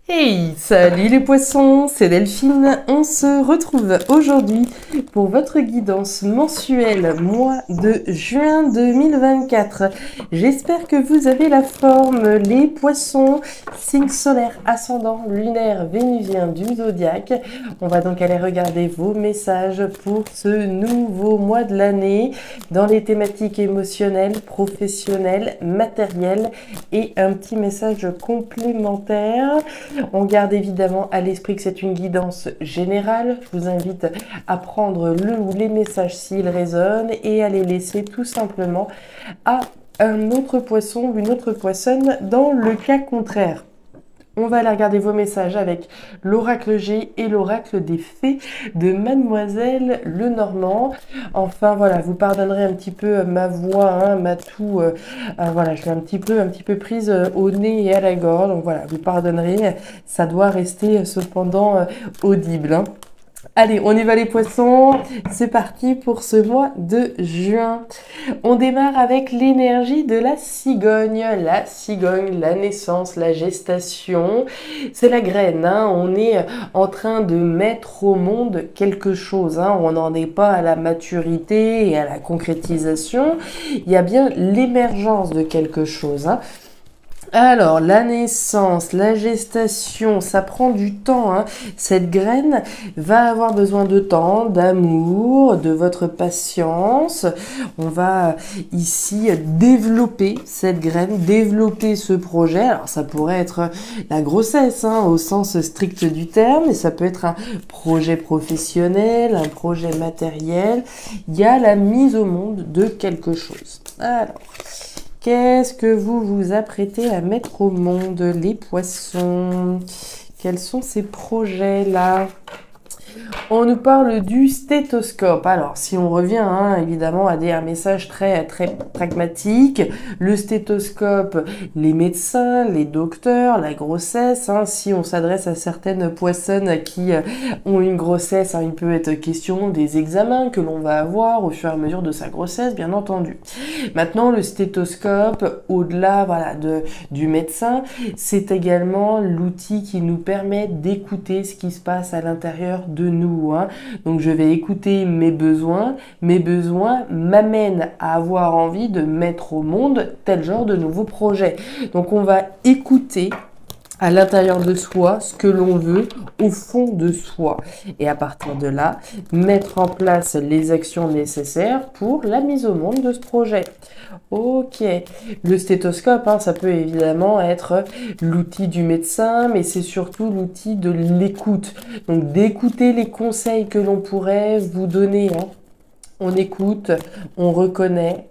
Hey, salut les poissons, c'est Delphine. On se retrouve aujourd'hui pour votre guidance mensuelle mois de juin 2024. J'espère que vous avez la forme, les poissons, signe solaire, ascendant, lunaire, vénusien du zodiaque. On va donc aller regarder vos messages pour ce nouveau mois de l'année dans les thématiques émotionnelles, professionnelles, matérielles et un petit message complémentaire. On garde évidemment à l'esprit que c'est une guidance générale. Je vous invite à prendre le ou les messages s'ils résonnent et à les laisser tout simplement à un autre poisson ou une autre poissonne dans le cas contraire. On va aller regarder vos messages avec l'oracle G et l'oracle des fées de Mademoiselle Lenormand. Enfin voilà, vous pardonnerez un petit peu ma voix, hein, ma toux, voilà, je suis un petit peu prise au nez et à la gorge. Donc voilà, vous pardonnerez, ça doit rester cependant audible, hein. Allez, on y va les poissons, c'est parti pour ce mois de juin. On démarre avec l'énergie de la cigogne. La cigogne, la naissance, la gestation, c'est la graine, hein. On est en train de mettre au monde quelque chose, hein. On n'en est pas à la maturité et à la concrétisation. Il y a bien l'émergence de quelque chose, hein. Alors, la naissance, la gestation, ça prend du temps, hein. Cette graine va avoir besoin de temps, d'amour, de votre patience. On va ici développer cette graine, développer ce projet. Alors, ça pourrait être la grossesse, hein, au sens strict du terme, mais ça peut être un projet professionnel, un projet matériel. Il y a la mise au monde de quelque chose. Alors, qu'est-ce que vous vous apprêtez à mettre au monde, les poissons? Quels sont ces projets-là? On nous parle du stéthoscope. Alors, si on revient évidemment à un message très pragmatique, le stéthoscope, les médecins, les docteurs, la grossesse, hein, si on s'adresse à certaines poissonnes qui ont une grossesse, hein, il peut être question des examens que l'on va avoir au fur et à mesure de sa grossesse, bien entendu. Maintenant, le stéthoscope, au-delà du médecin, c'est également l'outil qui nous permet d'écouter ce qui se passe à l'intérieur de nous, hein. Donc je vais écouter mes besoins m'amènent à avoir envie de mettre au monde tel genre de nouveau projet. Donc on va écouter à l'intérieur de soi ce que l'on veut au fond de soi et à partir de là mettre en place les actions nécessaires pour la mise au monde de ce projet. Ok, le stéthoscope, hein, ça peut évidemment être l'outil du médecin, mais c'est surtout l'outil de l'écoute. Donc d'écouter les conseils que l'on pourrait vous donner, hein. On écoute, on reconnaît,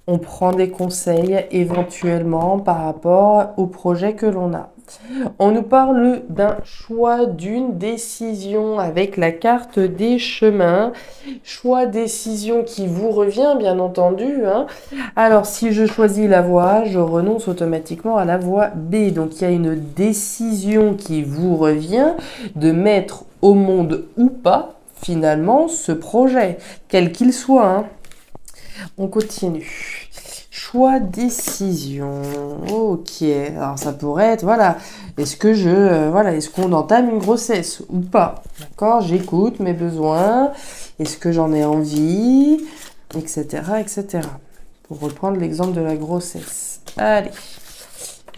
on prend des conseils éventuellement par rapport au projet que l'on a. On nous parle d'un choix, d'une décision avec la carte des chemins. Choix, décision qui vous revient, bien entendu, hein. Alors, si je choisis la voie A, je renonce automatiquement à la voie B. Donc, il y a une décision qui vous revient de mettre au monde ou pas, finalement, ce projet, quel qu'il soit, hein. On continue. Choix, décision. Ok. Alors ça pourrait être, voilà. Est-ce que est-ce qu'on entame une grossesse ou pas? D'accord. J'écoute mes besoins. Est-ce que j'en ai envie, etc., etc. Pour reprendre l'exemple de la grossesse. Allez.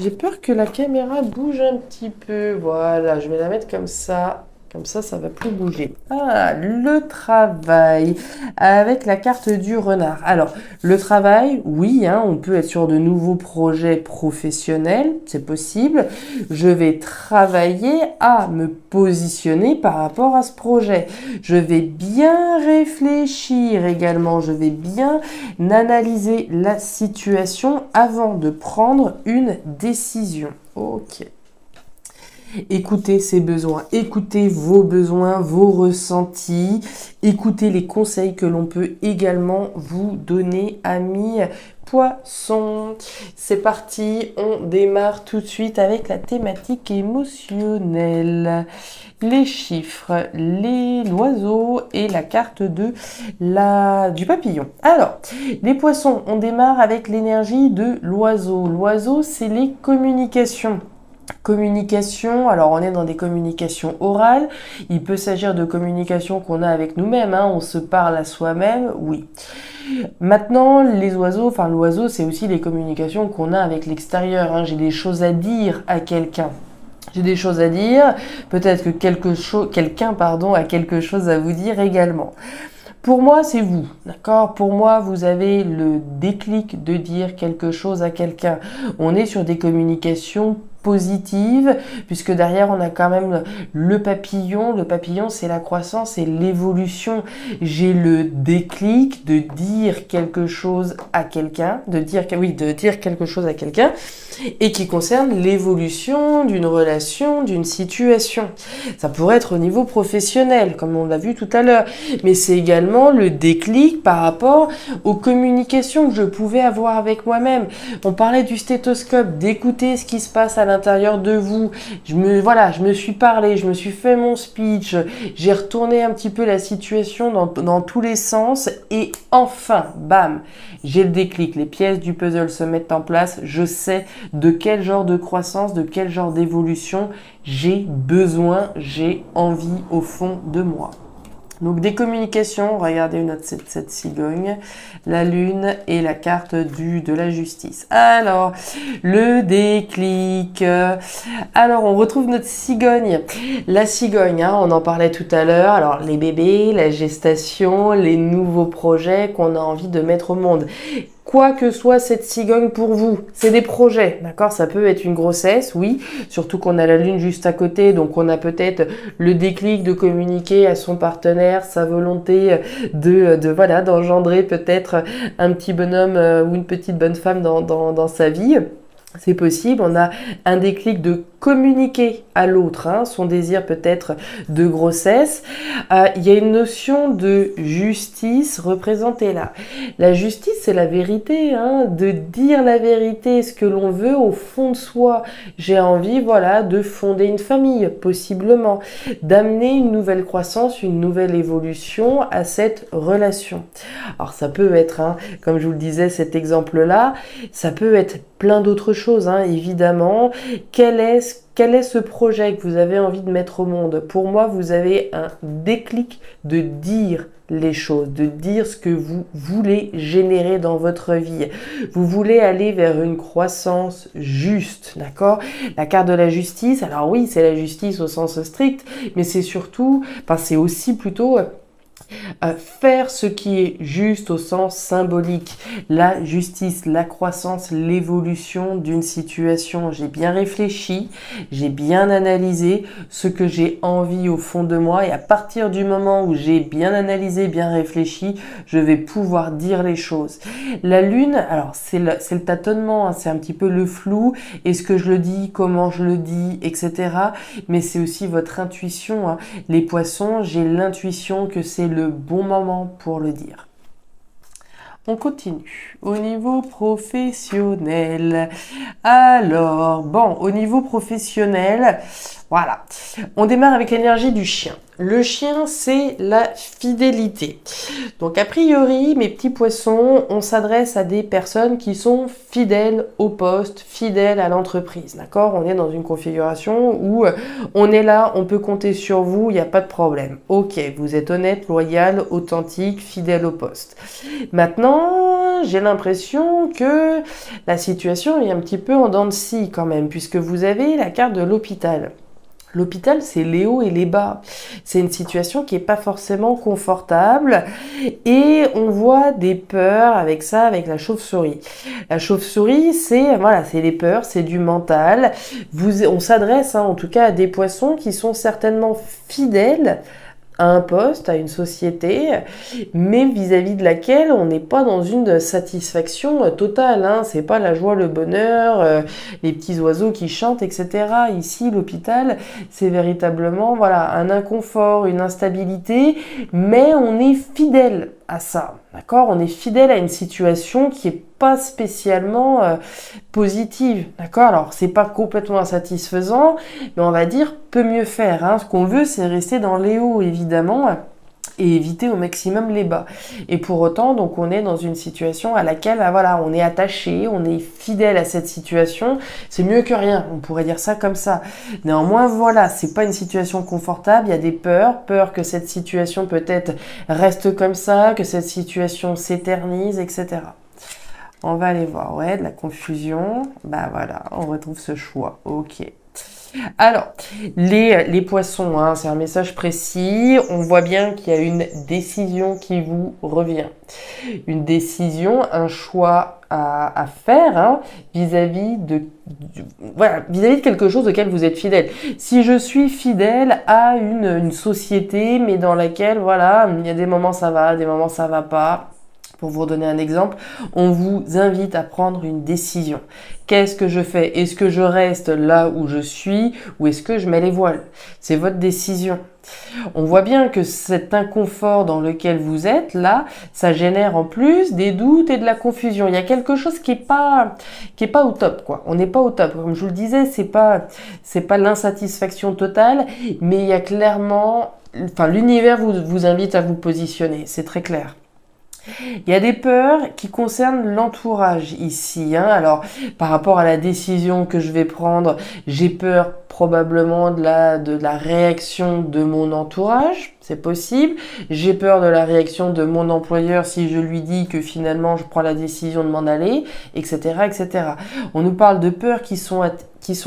J'ai peur que la caméra bouge un petit peu. Voilà. Je vais la mettre comme ça. Comme ça va plus bouger. Ah, le travail avec la carte du renard. Alors, le travail, oui, hein, on peut être sur de nouveaux projets professionnels, c'est possible. Je vais travailler à me positionner par rapport à ce projet. Je vais bien réfléchir également. Je vais bien analyser la situation avant de prendre une décision. Ok. Écoutez ses besoins, écoutez vos besoins, vos ressentis, écoutez les conseils que l'on peut également vous donner, amis poissons. C'est parti, on démarre tout de suite avec la thématique émotionnelle. Les chiffres, l'oiseau et la carte du papillon. Alors, les poissons, on démarre avec l'énergie de l'oiseau. L'oiseau, c'est les communications. Communication, alors on est dans des communications orales, il peut s'agir de communication qu'on a avec nous-mêmes, hein, on se parle à soi-même, oui. Maintenant, les oiseaux, enfin l'oiseau, c'est aussi les communications qu'on a avec l'extérieur, hein. J'ai des choses à dire à quelqu'un. J'ai des choses à dire, peut-être que quelqu'un a quelque chose à vous dire également. Pour moi, c'est vous, d'accord? Pour moi, vous avez le déclic de dire quelque chose à quelqu'un. On est sur des communications positives, puisque derrière, on a quand même le papillon. Le papillon, c'est la croissance et l'évolution. J'ai le déclic de dire quelque chose à quelqu'un, de dire quelque chose à quelqu'un, et qui concerne l'évolution d'une relation, d'une situation. Ça pourrait être au niveau professionnel, comme on l'a vu tout à l'heure, mais c'est également le déclic par rapport aux communications que je pouvais avoir avec moi-même. On parlait du stéthoscope, d'écouter ce qui se passe à l'intérieur de vous. Je me suis parlé, je me suis fait mon speech, j'ai retourné un petit peu la situation dans tous les sens et enfin, bam, j'ai le déclic. Les pièces du puzzle se mettent en place. Je sais de quel genre de croissance, de quel genre d'évolution j'ai besoin, j'ai envie au fond de moi. Donc des communications, regardez cette cigogne, la lune et la carte de la justice. Alors, le déclic. Alors, on retrouve notre cigogne. La cigogne, hein, on en parlait tout à l'heure. Alors, les bébés, la gestation, les nouveaux projets qu'on a envie de mettre au monde. Quoi que soit cette cigogne pour vous, c'est des projets, d'accord? Ça peut être une grossesse, oui, surtout qu'on a la lune juste à côté, donc on a peut-être le déclic de communiquer à son partenaire, sa volonté d'engendrer peut-être un petit bonhomme ou une petite bonne femme dans sa vie. C'est possible, on a un déclic de communiquer à l'autre, hein, son désir peut-être de grossesse. Il y a une notion de justice représentée là. La justice, c'est la vérité, hein, de dire la vérité, ce que l'on veut au fond de soi. J'ai envie, voilà, de fonder une famille, possiblement, d'amener une nouvelle croissance, une nouvelle évolution à cette relation. Alors ça peut être, hein, comme je vous le disais, cet exemple-là, ça peut être plein d'autres choses, hein, évidemment. Quel est ce projet que vous avez envie de mettre au monde? Pour moi, vous avez un déclic de dire les choses, de dire ce que vous voulez générer dans votre vie. Vous voulez aller vers une croissance juste, d'accord? La carte de la justice, alors oui, c'est la justice au sens strict, mais c'est surtout, enfin c'est aussi plutôt faire ce qui est juste au sens symbolique, la justice, la croissance, l'évolution d'une situation. J'ai bien réfléchi, j'ai bien analysé ce que j'ai envie au fond de moi et à partir du moment où j'ai bien analysé, bien réfléchi, je vais pouvoir dire les choses. La lune, alors c'est le tâtonnement, hein, c'est un petit peu le flou, est-ce que je le dis, comment je le dis, etc. Mais c'est aussi votre intuition, hein. Les poissons, j'ai l'intuition que c'est le bon moment pour le dire. On continue. Au niveau professionnel. Alors, bon, au niveau professionnel, voilà. On démarre avec l'énergie du chien. Le chien, c'est la fidélité. Donc, a priori, mes petits poissons, on s'adresse à des personnes qui sont fidèles au poste, fidèles à l'entreprise. D'accord? On est dans une configuration où on est là, on peut compter sur vous, il n'y a pas de problème. Ok, vous êtes honnête, loyal, authentique, fidèle au poste. Maintenant, j'ai l'impression que la situation est un petit peu en dents de scie quand même, puisque vous avez la carte de l'hôpital. L'hôpital, c'est les hauts et les bas. C'est une situation qui n'est pas forcément confortable et on voit des peurs avec ça, avec la chauve-souris. La chauve-souris, c'est les peurs, c'est du mental. On s'adresse en tout cas à des poissons qui sont certainement fidèles à un poste, à une société, mais vis-à-vis de laquelle on n'est pas dans une satisfaction totale, hein. C'est pas la joie, le bonheur, les petits oiseaux qui chantent, etc. Ici, l'hôpital, c'est véritablement un inconfort, une instabilité, mais on est fidèle à ça, d'accord? On est fidèle à une situation qui est pas spécialement positive, d'accord? Alors, c'est pas complètement insatisfaisant, mais on va dire peut mieux faire, hein. Ce qu'on veut, c'est rester dans les hauts, évidemment. et éviter au maximum les bas. Et pour autant, donc on est dans une situation à laquelle, voilà, on est attaché, on est fidèle à cette situation. C'est mieux que rien, on pourrait dire ça comme ça. Néanmoins, voilà, c'est pas une situation confortable. Il y a des peurs que cette situation peut-être reste comme ça, que cette situation s'éternise, etc. On va aller voir, ouais, de la confusion. Bah voilà, on retrouve ce choix. Ok. Alors, les poissons, hein, c'est un message précis. On voit bien qu'il y a une décision qui vous revient. Une décision, un choix à faire hein, vis-à-vis voilà, vis-à-vis de quelque chose auquel vous êtes fidèle. Si je suis fidèle à une société, mais dans laquelle, voilà, il y a des moments ça va, des moments ça va pas. Pour vous redonner un exemple, on vous invite à prendre une décision. Qu'est-ce que je fais? Est-ce que je reste là où je suis ou est-ce que je mets les voiles? C'est votre décision. On voit bien que cet inconfort dans lequel vous êtes, là, ça génère en plus des doutes et de la confusion. Il y a quelque chose qui est pas au top, quoi. On n'est pas au top. Comme je vous le disais, c'est pas l'insatisfaction totale, mais il y a clairement, enfin, l'univers vous invite à vous positionner. C'est très clair. Il y a des peurs qui concernent l'entourage ici. Hein. Alors, par rapport à la décision que je vais prendre, j'ai peur probablement de la réaction de mon entourage. C'est possible. J'ai peur de la réaction de mon employeur si je lui dis que finalement je prends la décision de m'en aller, etc., etc. On nous parle de peurs qui sont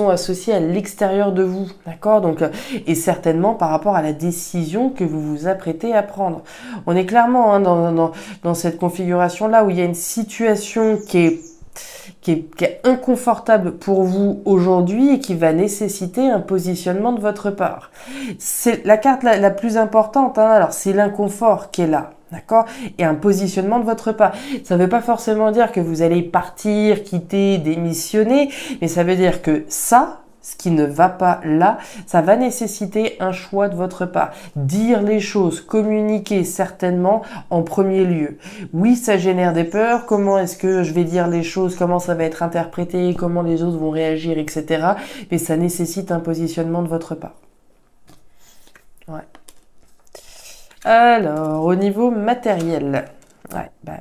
associées à l'extérieur de vous, d'accord? Donc, et certainement par rapport à la décision que vous vous apprêtez à prendre. On est clairement hein, dans cette configuration-là où il y a une situation qui est inconfortable pour vous aujourd'hui et qui va nécessiter un positionnement de votre part. C'est la carte la plus importante, hein, alors c'est l'inconfort qui est là. D'accord? Et un positionnement de votre part. Ça ne veut pas forcément dire que vous allez partir, quitter, démissionner, mais ça veut dire que ça, ce qui ne va pas là, ça va nécessiter un choix de votre part. Dire les choses, communiquer certainement en premier lieu. Oui, ça génère des peurs. Comment est-ce que je vais dire les choses? Comment ça va être interprété? Comment les autres vont réagir, etc. Mais ça nécessite un positionnement de votre part. Ouais. Alors, au niveau matériel. Ouais, bah,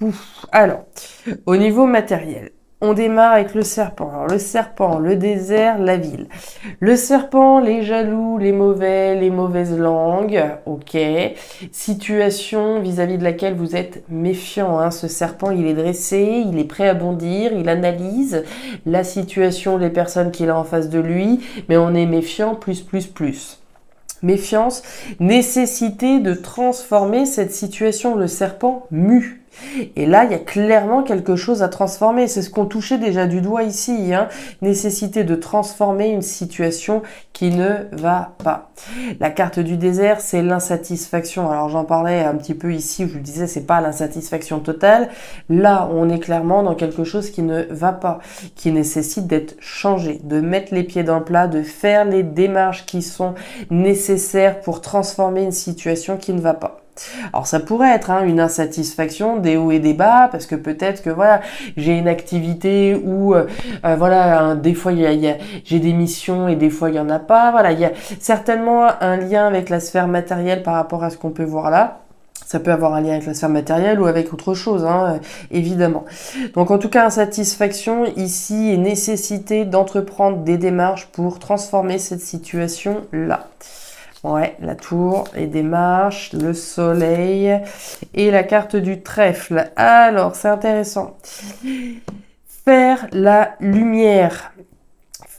ouf. Alors, au niveau matériel. On démarre avec le serpent. Alors, le serpent, le désert, la ville. Le serpent, les jaloux, les mauvais, les mauvaises langues. Ok. Situation vis-à-vis de laquelle vous êtes méfiant. Hein. Ce serpent, il est dressé, il est prêt à bondir, il analyse la situation, les personnes qu'il a en face de lui. Mais on est méfiant, plus. Méfiance, nécessité de transformer cette situation. Le serpent mue. Et là, il y a clairement quelque chose à transformer. C'est ce qu'on touchait déjà du doigt ici. Hein. Nécessité de transformer une situation qui ne va pas. La carte du désert, c'est l'insatisfaction. Alors j'en parlais un petit peu ici où je vous disais c'est pas l'insatisfaction totale. Là, on est clairement dans quelque chose qui ne va pas, qui nécessite d'être changé, de mettre les pieds dans le plat, de faire les démarches qui sont nécessaires pour transformer une situation qui ne va pas. Alors ça pourrait être hein, une insatisfaction, des hauts et des bas, parce que peut-être que voilà, j'ai une activité où voilà, des fois j'ai des missions et des fois il y en a pas. Voilà, il y a certainement un lien avec la sphère matérielle par rapport à ce qu'on peut voir là. Ça peut avoir un lien avec la sphère matérielle ou avec autre chose, hein, évidemment. Donc en tout cas, insatisfaction ici et nécessité d'entreprendre des démarches pour transformer cette situation-là. Ouais, la tour, les démarches, le soleil et la carte du trèfle. Alors, c'est intéressant. Faire la lumière.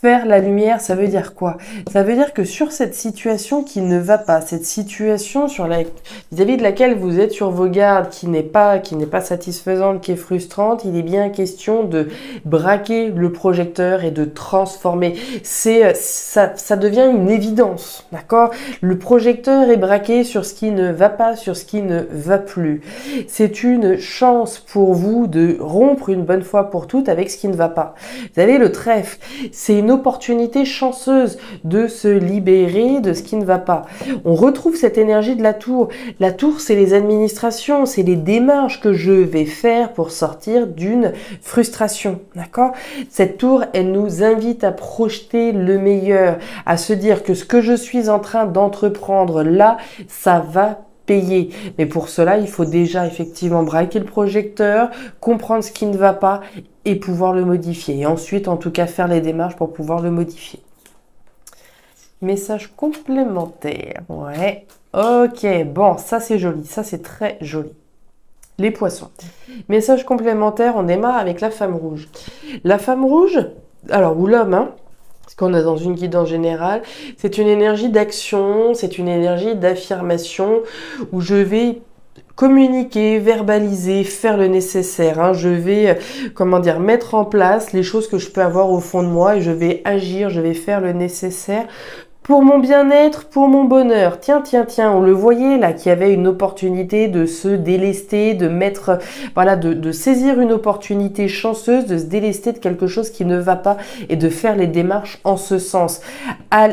Faire la lumière, ça veut dire quoi? Ça veut dire que sur cette situation qui ne va pas, cette situation vis-à-vis de laquelle vous êtes sur vos gardes, qui n'est pas satisfaisante, qui est frustrante, il est bien question de braquer le projecteur et de transformer. Ça devient une évidence, d'accord? Le projecteur est braqué sur ce qui ne va pas, sur ce qui ne va plus. C'est une chance pour vous de rompre une bonne fois pour toutes avec ce qui ne va pas. Vous savez, le trèfle, c'est une une opportunité chanceuse de se libérer de ce qui ne va pas. On retrouve cette énergie de la tour. La tour, c'est les administrations, c'est les démarches que je vais faire pour sortir d'une frustration, d'accord? Cette tour, elle nous invite à projeter le meilleur, à se dire que ce que je suis en train d'entreprendre là, ça va payer. Mais pour cela, il faut déjà effectivement braquer le projecteur, comprendre ce qui ne va pas et pouvoir le modifier. Et ensuite, en tout cas, faire les démarches pour pouvoir le modifier. Message complémentaire. Ouais. Ok. Bon, ça c'est joli. Ça c'est très joli. Les poissons. Message complémentaire, on démarre avec la femme rouge. La femme rouge, alors, ou l'homme, hein, parce qu'on est dans une guidance générale, c'est une énergie d'action, c'est une énergie d'affirmation où je vais communiquer, verbaliser, faire le nécessaire. Hein. Je vais, comment dire, mettre en place les choses que je peux avoir au fond de moi et je vais agir, je vais faire le nécessaire pour mon bien-être, pour mon bonheur. Tiens, on le voyait là, qu'il y avait une opportunité de se délester, de mettre, voilà, de saisir une opportunité chanceuse, de se délester de quelque chose qui ne va pas et de faire les démarches en ce sens.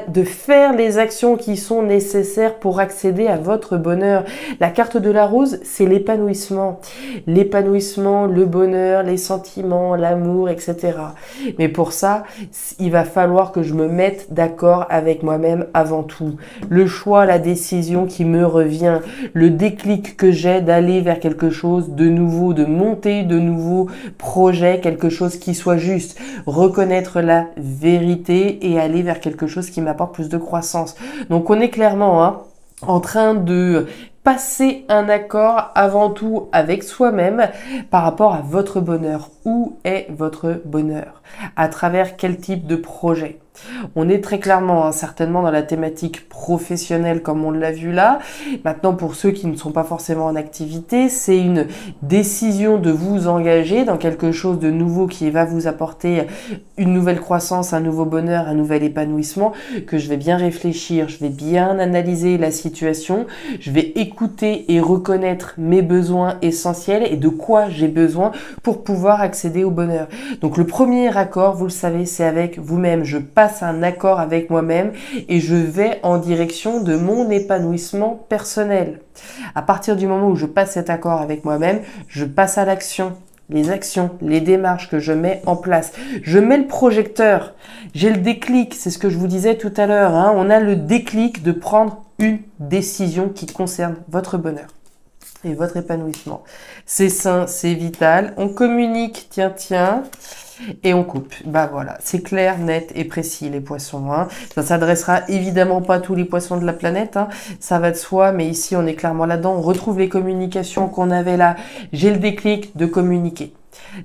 De faire les actions qui sont nécessaires pour accéder à votre bonheur. La carte de la rose, c'est l'épanouissement. L'épanouissement, le bonheur, les sentiments, l'amour, etc. Mais pour ça, il va falloir que je me mette d'accord avec moi-même avant tout. Le choix, la décision qui me revient, le déclic que j'ai d'aller vers quelque chose de nouveau, de monter de nouveaux projets, quelque chose qui soit juste, reconnaître la vérité et aller vers quelque chose qui m'apporte plus de croissance. Donc on est clairement en train de passer un accord avant tout avec soi-même par rapport à votre bonheur. Où est votre bonheur? À travers quel type de projet? On est très clairement, certainement dans la thématique professionnelle comme on l'a vu là. Maintenant, pour ceux qui ne sont pas forcément en activité, c'est une décision de vous engager dans quelque chose de nouveau qui va vous apporter une nouvelle croissance, un nouveau bonheur, un nouvel épanouissement, que je vais bien réfléchir, je vais bien analyser la situation, je vais écouter et reconnaître mes besoins essentiels et de quoi j'ai besoin pour pouvoir accéder au bonheur. Donc le premier accord, vous le savez, c'est avec vous-même. Je passe un accord avec moi-même et je vais en direction de mon épanouissement personnel. À partir du moment où je passe cet accord avec moi-même, je passe à l'action. Les actions, les démarches que je mets en place. Je mets le projecteur. J'ai le déclic, c'est ce que je vous disais tout à l'heure. On a le déclic de prendre une décision qui concerne votre bonheur et votre épanouissement. C'est sain, c'est vital. On communique, tiens. Et on coupe. Bah voilà, c'est clair, net et précis les poissons. Ça s'adressera évidemment pas à tous les poissons de la planète, ça va de soi, mais ici on est clairement là-dedans. On retrouve les communications qu'on avait là. J'ai le déclic de communiquer,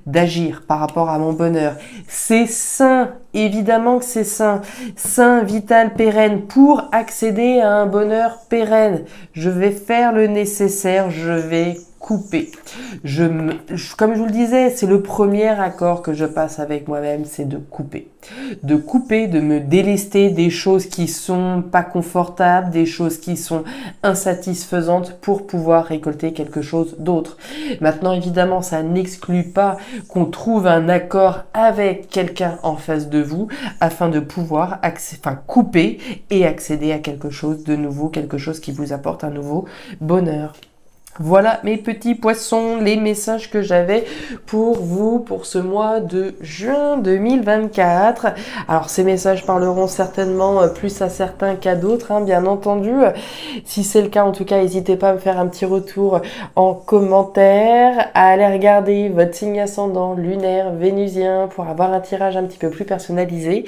d'agir par rapport à mon bonheur. C'est sain, évidemment que c'est sain. Sain, vital, pérenne, pour accéder à un bonheur pérenne. Je vais faire le nécessaire, je vais couper. Comme je vous le disais, c'est le premier accord que je passe avec moi-même, c'est de couper. De couper, de me délester des choses qui sont pas confortables, des choses qui sont insatisfaisantes pour pouvoir récolter quelque chose d'autre. Maintenant, évidemment, ça n'exclut pas qu'on trouve un accord avec quelqu'un en face de vous afin de pouvoir couper et accéder à quelque chose de nouveau, quelque chose qui vous apporte un nouveau bonheur. Voilà mes petits poissons, les messages que j'avais pour vous pour ce mois de juin 2024. Alors ces messages parleront certainement plus à certains qu'à d'autres, bien entendu. Si c'est le cas, en tout cas, n'hésitez pas à me faire un petit retour en commentaire, à aller regarder votre signe ascendant, lunaire, vénusien pour avoir un tirage un petit peu plus personnalisé.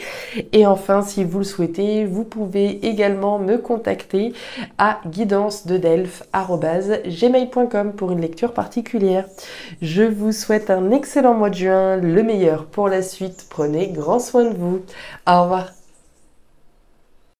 Et enfin, si vous le souhaitez, vous pouvez également me contacter à guidancededelphes@gmail.com pour une lecture particulière. Je vous souhaite un excellent mois de juin, le meilleur pour la suite. Prenez grand soin de vous. Au revoir.